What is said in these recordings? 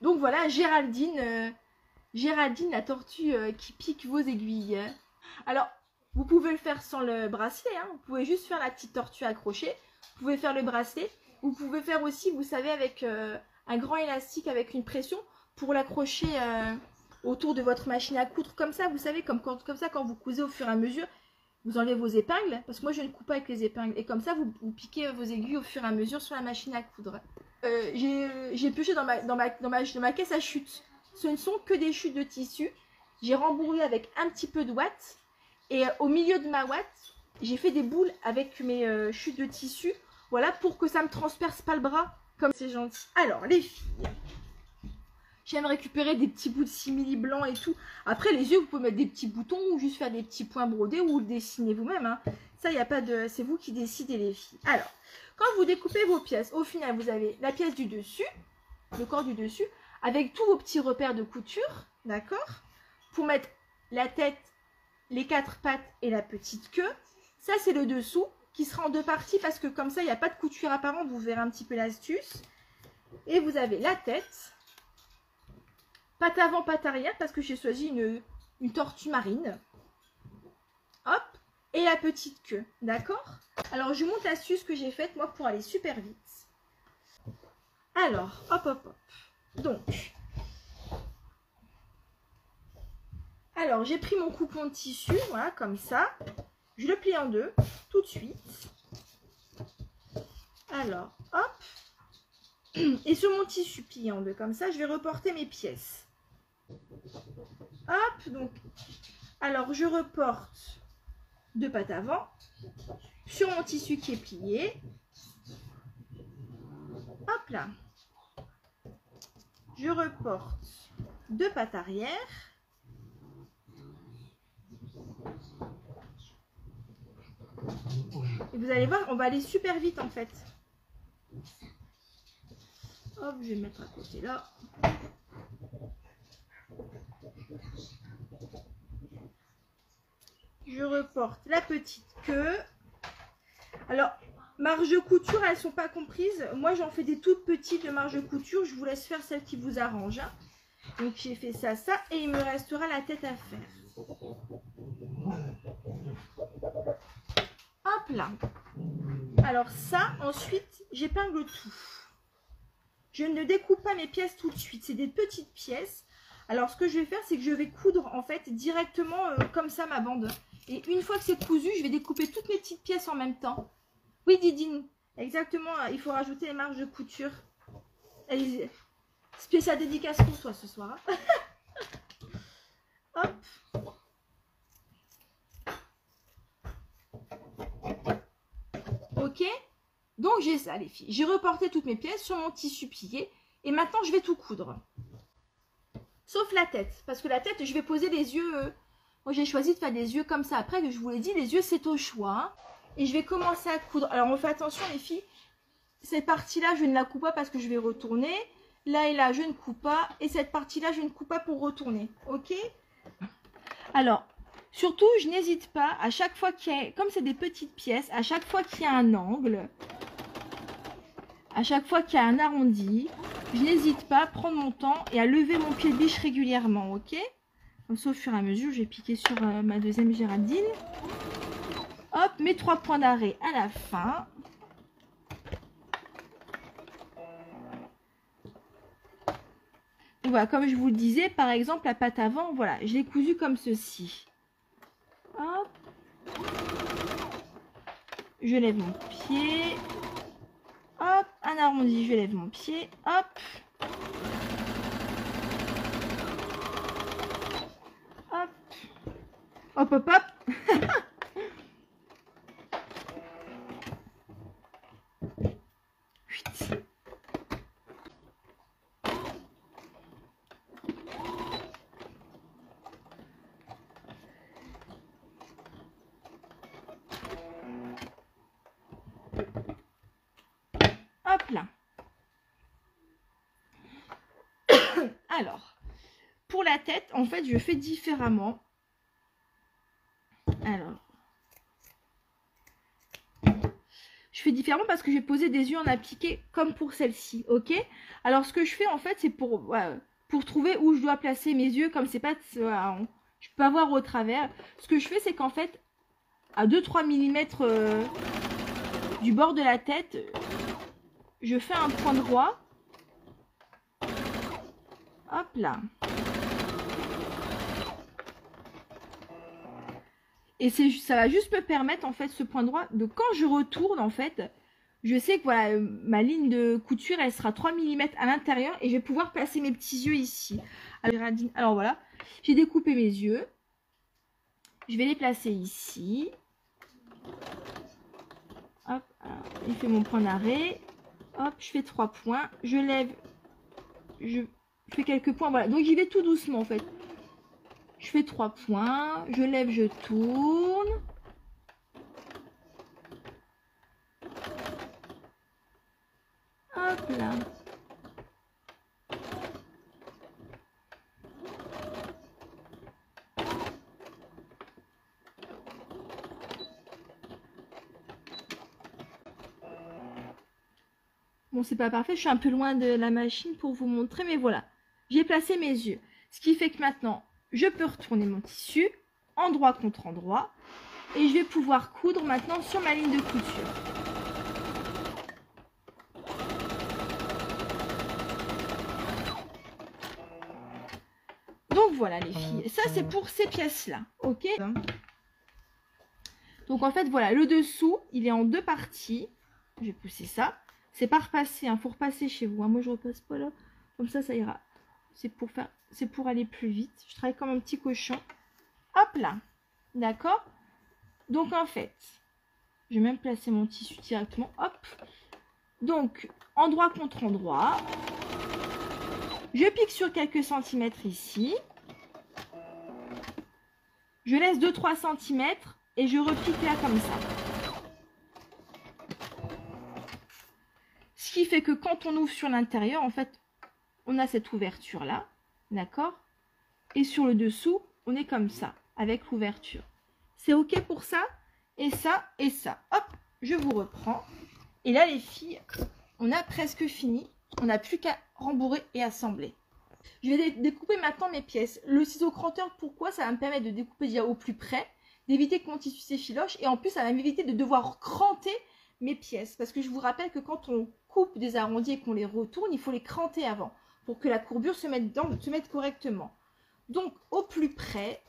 Donc voilà, Géraldine, Géraldine la tortue qui pique vos aiguilles. Alors, vous pouvez le faire sans le bracelet, hein. Vous pouvez juste faire la petite tortue accrochée. Vous pouvez faire le bracelet. Vous pouvez faire aussi, vous savez, avec un grand élastique avec une pression pour l'accrocher autour de votre machine à coudre. Comme ça, vous savez, comme ça, quand vous cousez au fur et à mesure, vous enlevez vos épingles. Parce que moi, je ne coupe pas avec les épingles. Et comme ça, vous piquez vos aiguilles au fur et à mesure sur la machine à coudre. J'ai pioché dans ma caisse à chute. Ce ne sont que des chutes de tissu. J'ai rembourré avec un petit peu de ouate. Et au milieu de ma ouate, j'ai fait des boules avec mes chutes de tissu. Voilà, pour que ça ne me transperce pas le bras. Comme c'est gentil. Alors, les filles. J'aime récupérer des petits bouts de simili blanc et tout. Après, les yeux, vous pouvez mettre des petits boutons ou juste faire des petits points brodés ou le dessiner vous-même. Hein. Ça, il n'y a pas de... C'est vous qui décidez, les filles. Alors, quand vous découpez vos pièces, au final, vous avez la pièce du dessus, le corps du dessus, avec tous vos petits repères de couture, d'accord? Pour mettre la tête, les 4 pattes et la petite queue. Ça, c'est le dessous qui sera en 2 parties parce que comme ça, il n'y a pas de couture apparente. Vous verrez un petit peu l'astuce. Et vous avez la tête, patte avant, patte arrière parce que j'ai choisi une tortue marine. Hop, et la petite queue, d'accord? Alors, je vous montre l'astuce que j'ai faite, moi, pour aller super vite. Alors, hop, hop, hop. Donc, alors, j'ai pris mon coupon de tissu, voilà, comme ça. Je le plie en 2, tout de suite. Alors, hop. Et sur mon tissu plié en 2, comme ça, je vais reporter mes pièces. Hop, donc, alors, je reporte 2 pattes avant sur mon tissu qui est plié. Hop là. Je reporte 2 pattes arrière. Et vous allez voir, on va aller super vite en fait. Hop, je vais le mettre à côté là. Je reporte la petite queue. Alors, marge de couture, elles ne sont pas comprises. Moi, j'en fais des toutes petites de marge de couture. Je vous laisse faire celle qui vous arrange. Donc, j'ai fait ça, ça. Et il me restera la tête à faire. Hop là. Alors ça, ensuite, j'épingle tout. Je ne découpe pas mes pièces tout de suite. C'est des petites pièces. Alors, ce que je vais faire, c'est que je vais coudre, en fait, directement comme ça, ma bande. Et une fois que c'est cousu, je vais découper toutes mes petites pièces en même temps. Oui, Didine, exactement. Il faut rajouter les marges de couture. Spéciale dédicace pour toi ce soir. Hop. Ok. Donc, j'ai ça, les filles. J'ai reporté toutes mes pièces sur mon tissu plié. Et maintenant, je vais tout coudre. Sauf la tête. Parce que la tête, je vais poser les yeux... Moi, j'ai choisi de faire des yeux comme ça. Après, que je vous l'ai dit, les yeux, c'est au choix. Hein. Et je vais commencer à coudre. Alors, on fait attention, les filles. Cette partie-là, je ne la coupe pas parce que je vais retourner. Là et là, je ne coupe pas. Et cette partie-là, je ne coupe pas pour retourner. Ok? Alors, surtout, je n'hésite pas. À chaque fois qu'il y a... Comme c'est des petites pièces, à chaque fois qu'il y a un angle... À chaque fois qu'il y a un arrondi, je n'hésite pas à prendre mon temps et à lever mon pied de biche régulièrement, ok? Comme ça, au fur et à mesure, j'ai piqué sur ma deuxième Géraldine. Hop, mes 3 points d'arrêt à la fin. Et voilà, comme je vous le disais, par exemple, la patte avant, voilà, je l'ai cousue comme ceci. Hop. Je lève mon pied. Hop, un arrondi, je lève mon pied. Hop. Hop. Hop, hop, hop. Hop là. Alors, pour la tête, en fait, je fais différemment. Alors, je fais différemment parce que j'ai posé des yeux en appliqué comme pour celle-ci, ok? Alors ce que je fais en fait, c'est pour trouver où je dois placer mes yeux, comme c'est pas... Voilà, je peux pas voir au travers. Ce que je fais, c'est qu'en fait, à 2-3 mm du bord de la tête, je fais un point droit. Hop là. Et ça va juste me permettre, en fait, ce point droit, de quand je retourne, en fait, je sais que voilà, ma ligne de couture, elle sera 3 mm à l'intérieur et je vais pouvoir placer mes petits yeux ici. Alors voilà, j'ai découpé mes yeux. Je vais les placer ici. Hop, alors, il fait mon point d'arrêt. Hop, je fais 3 points. Je lève, je fais quelques points. Voilà, donc j'y vais tout doucement, en fait. Je fais 3 points, je lève, je tourne. Hop là. Bon, c'est pas parfait, je suis un peu loin de la machine pour vous montrer, mais voilà. J'ai placé mes yeux. Ce qui fait que maintenant, je peux retourner mon tissu, endroit contre endroit, et je vais pouvoir coudre maintenant sur ma ligne de couture. Donc voilà les filles, ça c'est pour ces pièces-là, ok? Donc en fait, voilà, le dessous, il est en 2 parties. Je vais pousser ça. C'est pas repassé, il faut repasser chez vous. Hein. Moi, je repasse pas là. Comme ça ira. C'est pour aller plus vite. Je travaille comme un petit cochon. Hop là. D'accord? Donc en fait, je vais même placer mon tissu directement. Hop. Donc, endroit contre endroit. Je pique sur quelques centimètres ici. Je laisse 2-3 centimètres. Et je repique là comme ça. Ce qui fait que quand on ouvre sur l'intérieur, en fait, on a cette ouverture là. D'accord? Et sur le dessous, on est comme ça, avec l'ouverture. C'est ok pour ça? Et ça, et ça. Hop, je vous reprends. Et là, les filles, on a presque fini. On n'a plus qu'à rembourrer et assembler. Je vais découper maintenant mes pièces. Le ciseau cranteur, pourquoi? Ça va me permettre de découper déjà au plus près, d'éviter que mon tissu s'effiloche, et en plus, ça va m'éviter de devoir cranter mes pièces. Parce que je vous rappelle que quand on coupe des arrondis et qu'on les retourne, il faut les cranter avant, pour que la courbure se mette correctement. Donc, au plus près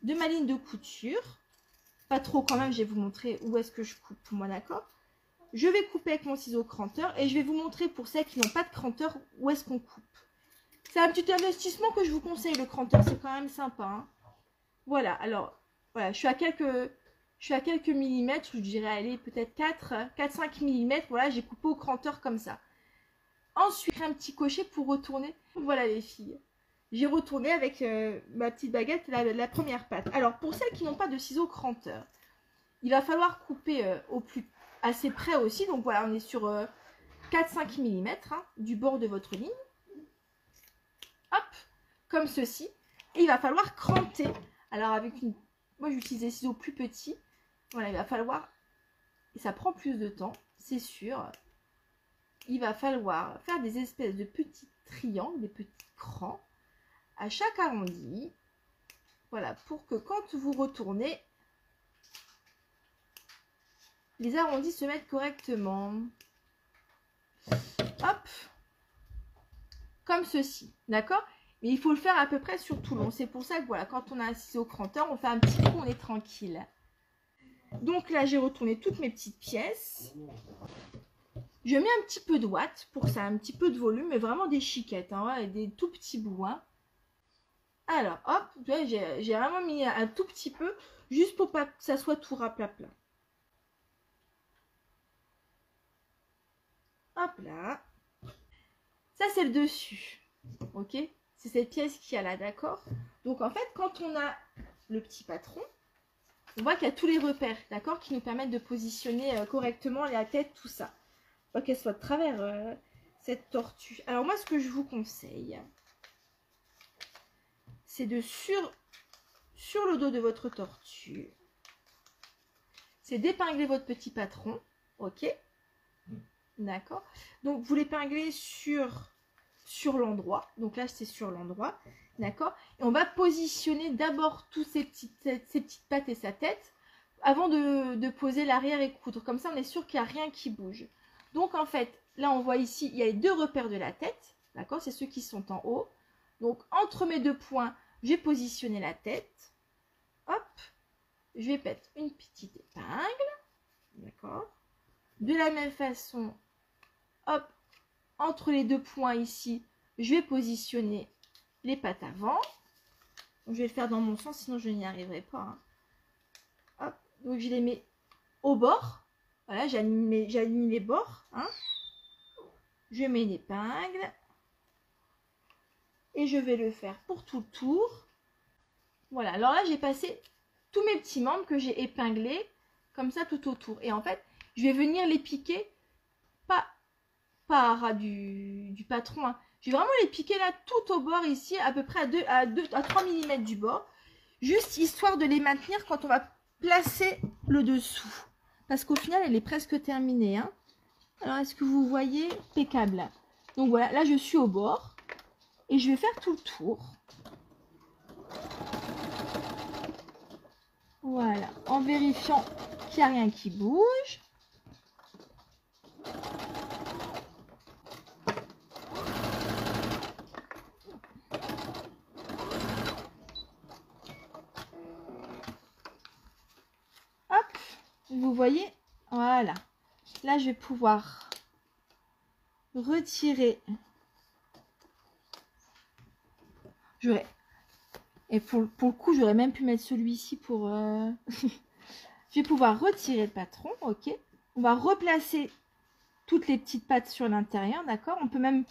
de ma ligne de couture, pas trop quand même, je vais vous montrer où est-ce que je coupe pour moi, d'accord? Je vais couper avec mon ciseau cranteur, et je vais vous montrer pour celles qui n'ont pas de cranteur, où est-ce qu'on coupe. C'est un petit investissement que je vous conseille, le cranteur, c'est quand même sympa. Hein. Voilà, alors, voilà, je suis à quelques millimètres, je dirais, allez, peut-être 4-5 millimètres, voilà, j'ai coupé au cranteur comme ça. Ensuite, un petit crochet pour retourner. Voilà les filles, j'ai retourné avec ma petite baguette la première patte. Alors, pour celles qui n'ont pas de ciseaux cranteur, il va falloir couper assez près aussi, donc voilà, on est sur 4-5 millimètres hein, du bord de votre ligne. Hop, comme ceci. Et il va falloir cranter. Alors avec une... Moi j'utilise des ciseaux plus petits. Voilà, il va falloir... Et ça prend plus de temps, c'est sûr. Il va falloir faire des espèces de petits triangles, des petits crans à chaque arrondi. Voilà, pour que quand vous retournez, les arrondis se mettent correctement. Hop. Comme ceci, d'accord? Mais il faut le faire à peu près sur tout le long. C'est pour ça que voilà, quand on a un ciseau cranteur, on fait un petit coup, on est tranquille. Donc là, j'ai retourné toutes mes petites pièces. Je mets un petit peu de ouate pour que ça ait un petit peu de volume, mais vraiment des chiquettes, hein, et des tout petits bouts. Hein. Alors, hop, j'ai vraiment mis un tout petit peu, juste pour pas que ça soit tout raplapla. Hop là. Ça, c'est le dessus. Ok? C'est cette pièce qui a là, d'accord? Donc, en fait, quand on a le petit patron, on voit qu'il y a tous les repères, d'accord? Qui nous permettent de positionner correctement la tête, tout ça. Pas qu'elle soit de travers, cette tortue. Alors, moi, ce que je vous conseille, c'est de sur le dos de votre tortue, c'est d'épingler votre petit patron, ok? D'accord. Donc, vous l'épinglez sur l'endroit. Donc là, c'est sur l'endroit. D'accord. Et on va positionner d'abord tous ces petites pattes et sa tête avant de poser l'arrière et coudre. Comme ça, on est sûr qu'il n'y a rien qui bouge. Donc, en fait, là, on voit ici, il y a les deux repères de la tête. D'accord. C'est ceux qui sont en haut. Donc, entre mes deux points, je vais positionner la tête. Hop. Je vais mettre une petite épingle. D'accord. De la même façon, hop, entre les deux points ici, je vais positionner les pattes avant. Donc, je vais le faire dans mon sens, sinon je n'y arriverai pas. Hein. Hop, donc je les mets au bord. Voilà, j'aligne les bords. Hein. Je mets une épingle. Et je vais le faire pour tout le tour. Voilà, alors là, j'ai passé tous mes petits membres que j'ai épinglés, comme ça, tout autour. Et en fait, je vais venir les piquer, pas à ras du patron. Hein. Je vais vraiment les piquer là, tout au bord ici, à peu près à 3 mm du bord. Juste histoire de les maintenir quand on va placer le dessous. Parce qu'au final, elle est presque terminée. Hein. Alors, est-ce que vous voyez? Impeccable. Donc voilà, là, je suis au bord. Et je vais faire tout le tour. Voilà, en vérifiant qu'il n'y a rien qui bouge. Hop, vous voyez, voilà. Là, je vais pouvoir retirer. Et pour le coup, j'aurais même pu mettre celui-ci pour... Je vais pouvoir retirer le patron, ok. On va replacer toutes les petites pattes sur l'intérieur, d'accord. On peut même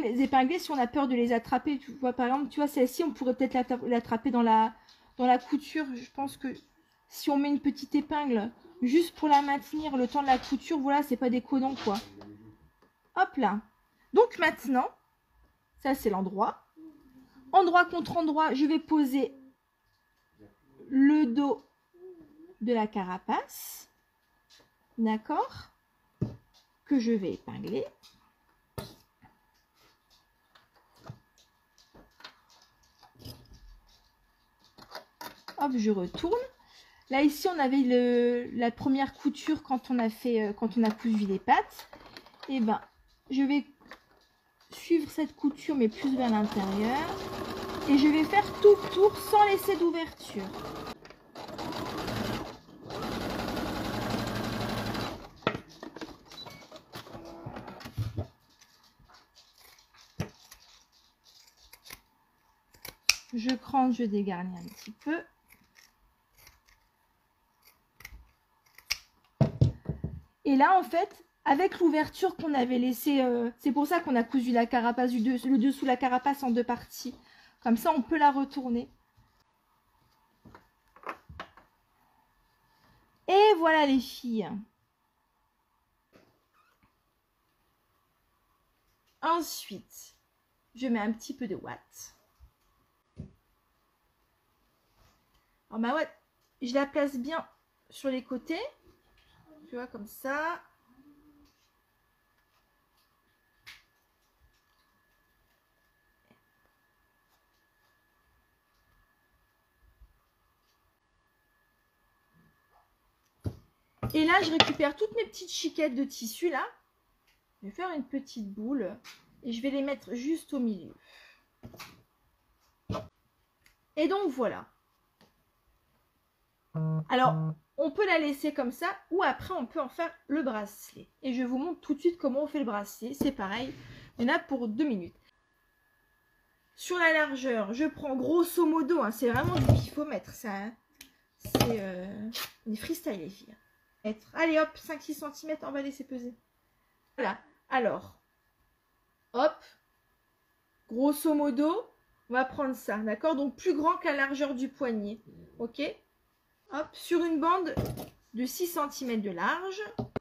les épingler si on a peur de les attraper. Tu vois, par exemple, tu vois, celle-ci, on pourrait peut-être l'attraper dans la couture. Je pense que si on met une petite épingle juste pour la maintenir le temps de la couture, voilà, c'est pas déconnant, quoi. Hop là. Donc maintenant, ça c'est l'endroit. Endroit contre endroit, je vais poser le dos de la carapace, d'accord, que je vais épingler. Hop, je retourne. Là ici, on avait la première couture quand on a cousu les pattes. Et ben, je vais suivre cette couture mais plus vers l'intérieur. Et je vais faire tout le tour sans laisser d'ouverture. Je crante, je dégarnis un petit peu. Et là, en fait, avec l'ouverture qu'on avait laissée, c'est pour ça qu'on a cousu la carapace, le dessous de la carapace en deux parties. Comme ça, on peut la retourner. Et voilà les filles. Ensuite, je mets un petit peu de ouate. Alors ma ouate, je la place bien sur les côtés. Tu vois, comme ça. Et là, je récupère toutes mes petites chiquettes de tissu là. Je vais faire une petite boule et je vais les mettre juste au milieu. Et donc voilà. Alors, on peut la laisser comme ça ou après on peut en faire le bracelet. Et je vous montre tout de suite comment on fait le bracelet. C'est pareil, il y en a pour 2 minutes. Sur la largeur, je prends grosso modo, hein, c'est vraiment du pifomètre ça. Hein. C'est des freestyle les filles. Allez hop, 5-6 cm, on va laisser peser. Voilà, alors, hop, grosso modo, on va prendre ça, d'accord? Donc plus grand que la largeur du poignet, ok? Hop, sur une bande de 6 cm de large,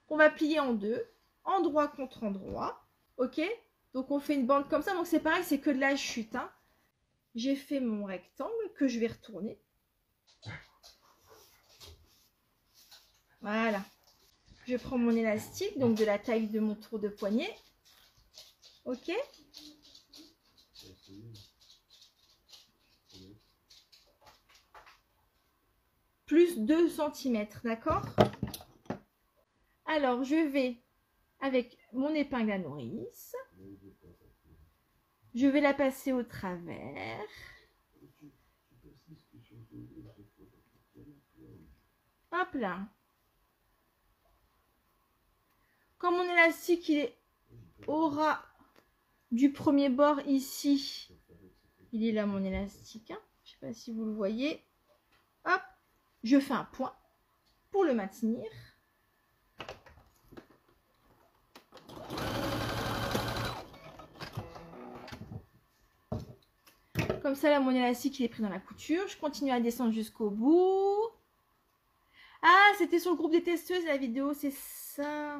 on va plier en deux, endroit contre endroit, ok? Donc on fait une bande comme ça, donc c'est pareil, c'est que de la chute, hein? J'ai fait mon rectangle que je vais retourner. Voilà. je prends mon élastique, donc de la taille de mon tour de poignet. Ok. Plus 2 cm, d'accord? Alors, je vais, avec mon épingle à nourrice, je vais la passer au travers. Hop là. Quand mon élastique il est au ras du premier bord ici, il est là mon élastique, hein. Je ne sais pas si vous le voyez. Hop, je fais un point pour le maintenir. Comme ça, là, mon élastique, il est pris dans la couture. Je continue à descendre jusqu'au bout. Ah, c'était sur le groupe des testeuses, la vidéo, c'est ça.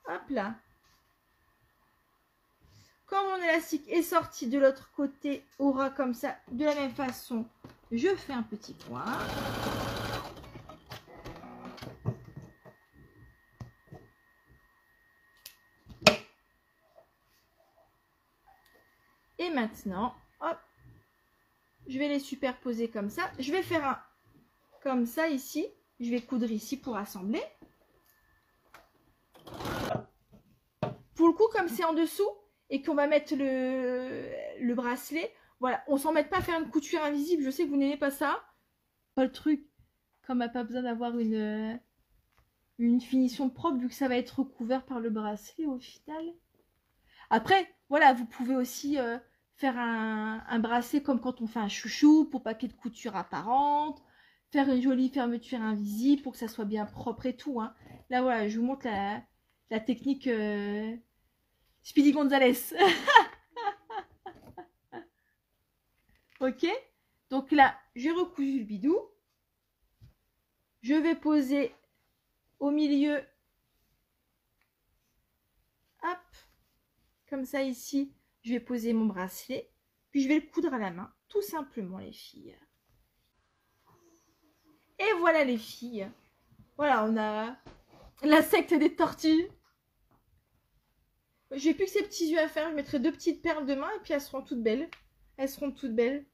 Hop là. Quand mon élastique est sorti de l'autre côté, au ras comme ça, de la même façon, je fais un petit point. Et maintenant, hop, je vais les superposer comme ça. Je vais faire un comme ça ici. Je vais coudre ici pour assembler. Pour le coup, comme c'est en dessous et qu'on va mettre le bracelet, voilà, on s'en met pas à faire une couture invisible. Je sais que vous n'aimez pas ça. Pas le truc, comme on n'a pas besoin d'avoir une finition propre vu que ça va être recouvert par le bracelet au final. Après, voilà, vous pouvez aussi faire un bracelet comme quand on fait un chouchou pour papier de couture apparente. Faire une jolie fermeture invisible pour que ça soit bien propre et tout. Hein. Là, voilà, je vous montre la technique Speedy Gonzalez. Ok. Donc là, j'ai recousu le bidou. Je vais poser au milieu. Hop. Comme ça ici, je vais poser mon bracelet. Puis je vais le coudre à la main. Tout simplement, les filles. Et voilà les filles. Voilà, on a la secte des tortues. J'ai plus que ces petits yeux à faire. Je mettrai 2 petites perles de main et puis elles seront toutes belles. Elles seront toutes belles.